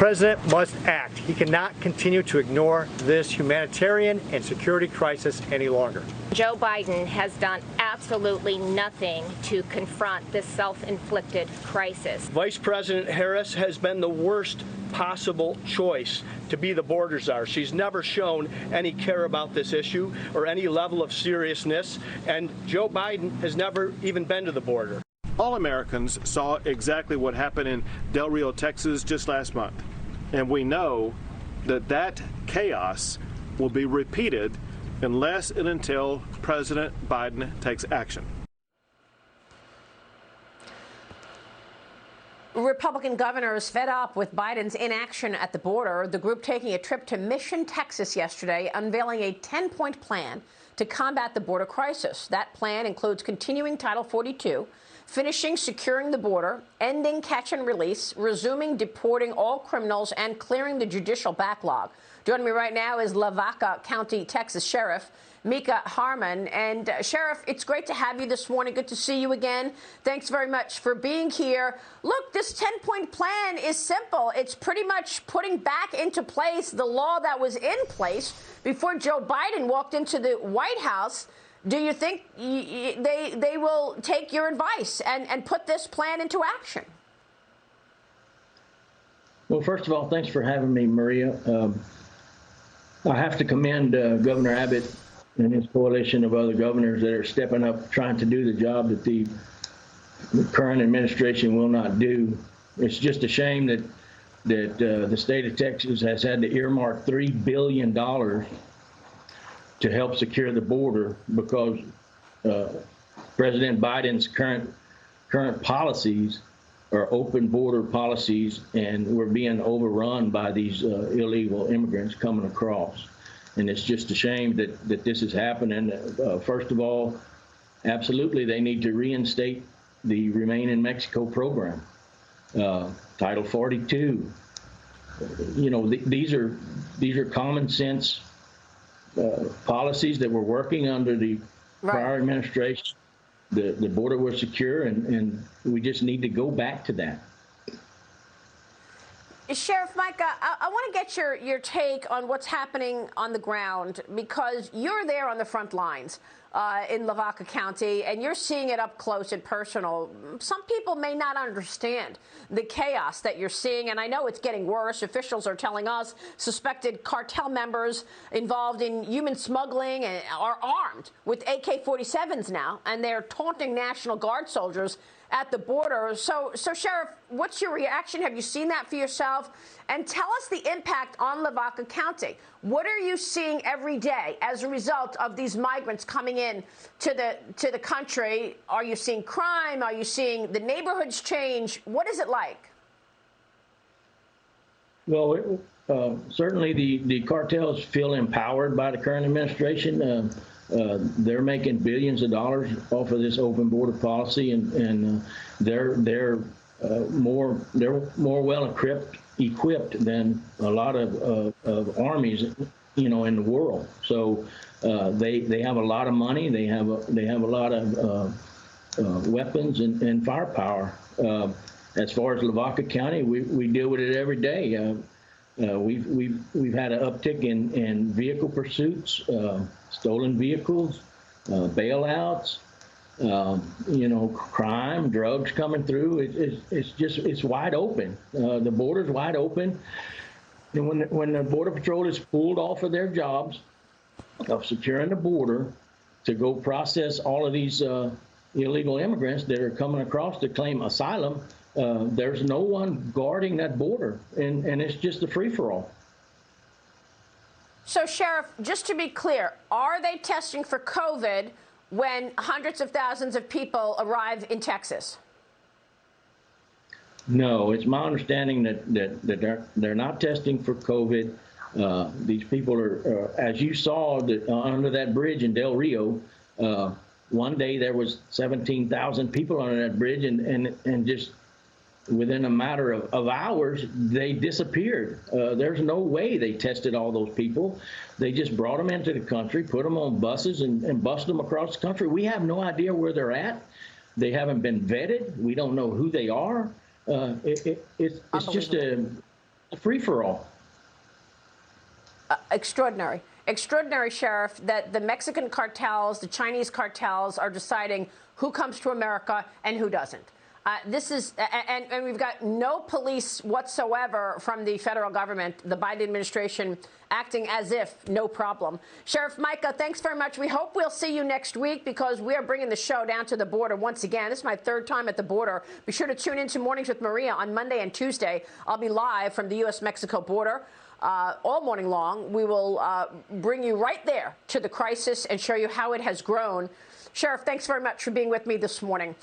president must act. He cannot continue to ignore this humanitarian and security crisis any longer. Joe Biden has done absolutely nothing to confront this self-inflicted crisis. Vice President Harris has been the worst possible choice to be the border czar. She's never shown any care about this issue or any level of seriousness, and Joe Biden has never even been to the border. All Americans saw exactly what happened in Del Rio, Texas just last month, and we know that that chaos will be repeated unless and until President Biden takes action. Republican governors fed up with Biden's inaction at the border. The group taking a trip to Mission, Texas yesterday, unveiling a 10-point plan to combat the border crisis. That plan includes continuing Title 42, finishing securing the border, ending catch and release, resuming deporting all criminals, and clearing the judicial backlog. Joining me right now is Lavaca County, Texas Sheriff Micah Harmon. And Sheriff, it's great to have you this morning. Good to see you again. Thanks very much for being here. Look, this 10-point plan is simple. It's pretty much putting back into place the law that was in place before Joe Biden walked into the White House. Do you think they will take your advice and put this plan into action? Well, first of all, thanks for having me, Maria. I have to commend Governor Abbott and his coalition of other governors that are stepping up, trying to do the job that the current administration will not do. It's just a shame that the state of Texas has had to earmark $3 billion to help secure the border because President Biden's current policies are open border policies, and we're being overrun by these illegal immigrants coming across. And it's just a shame that this is happening. First of all, absolutely, they need to reinstate the Remain in Mexico program, Title 42. You know, these are common sense policies that were working under the prior administration. The border was secure, and we just need to go back to that. Sheriff Micah, I want to get your take on what's happening on the ground, because you're there on the front lines in Lavaca County, and you're seeing it up close and personal. Some people may not understand the chaos that you're seeing, and I know it's getting worse. Officials are telling us suspected cartel members involved in human smuggling are armed with AK-47s now, and they're taunting National Guard soldiers at the border. So Sheriff, what's your reaction? Have you seen that for yourself? And tell us the impact on Lavaca County. What are you seeing every day as a result of these migrants coming in to the country? Are you seeing crime? Are you seeing the neighborhoods change? What is it like? Well, certainly the cartels feel empowered by the current administration. They're making billions of dollars off of this open border policy, and they're more well equipped than a lot of armies, you know, in the world. So they have a lot of money. They have a lot of weapons and firepower. As far as Lavaca County, we deal with it every day. We've had an uptick in vehicle pursuits, stolen vehicles, bailouts, you know, crime, drugs coming through. It's wide open. The border's wide open. And when the Border Patrol is pulled off of their jobs of securing the border to go process all of these illegal immigrants that are coming across to claim asylum, there's no one guarding that border, and it's just a free-for-all. So, Sheriff, just to be clear, are they testing for COVID when hundreds of thousands of people arrive in Texas? No, it's my understanding that they're not testing for COVID. These people are, as you saw, under that bridge in Del Rio. One day there was 17,000 people on that bridge, and just within a matter of hours, they disappeared. There's no way they tested all those people. They just brought them into the country, put them on buses, and busted them across the country. We have no idea where they're at. They haven't been vetted. We don't know who they are. It's just a a free-for-all. Extraordinary. Extraordinary, Sheriff, that the Mexican cartels, the Chinese cartels are deciding who comes to America and who doesn't. This is, and we've got no police whatsoever from the federal government, the Biden administration acting as if no problem. Sheriff Micah, thanks very much. We hope we'll see you next week because we are bringing the show down to the border once again. This is my third time at the border. Be sure to tune in to Mornings with Maria on Monday and Tuesday. I'll be live from the U.S.-Mexico border. All morning long, we will bring you right there to the crisis and show you how it has grown. Sheriff, thanks very much for being with me this morning.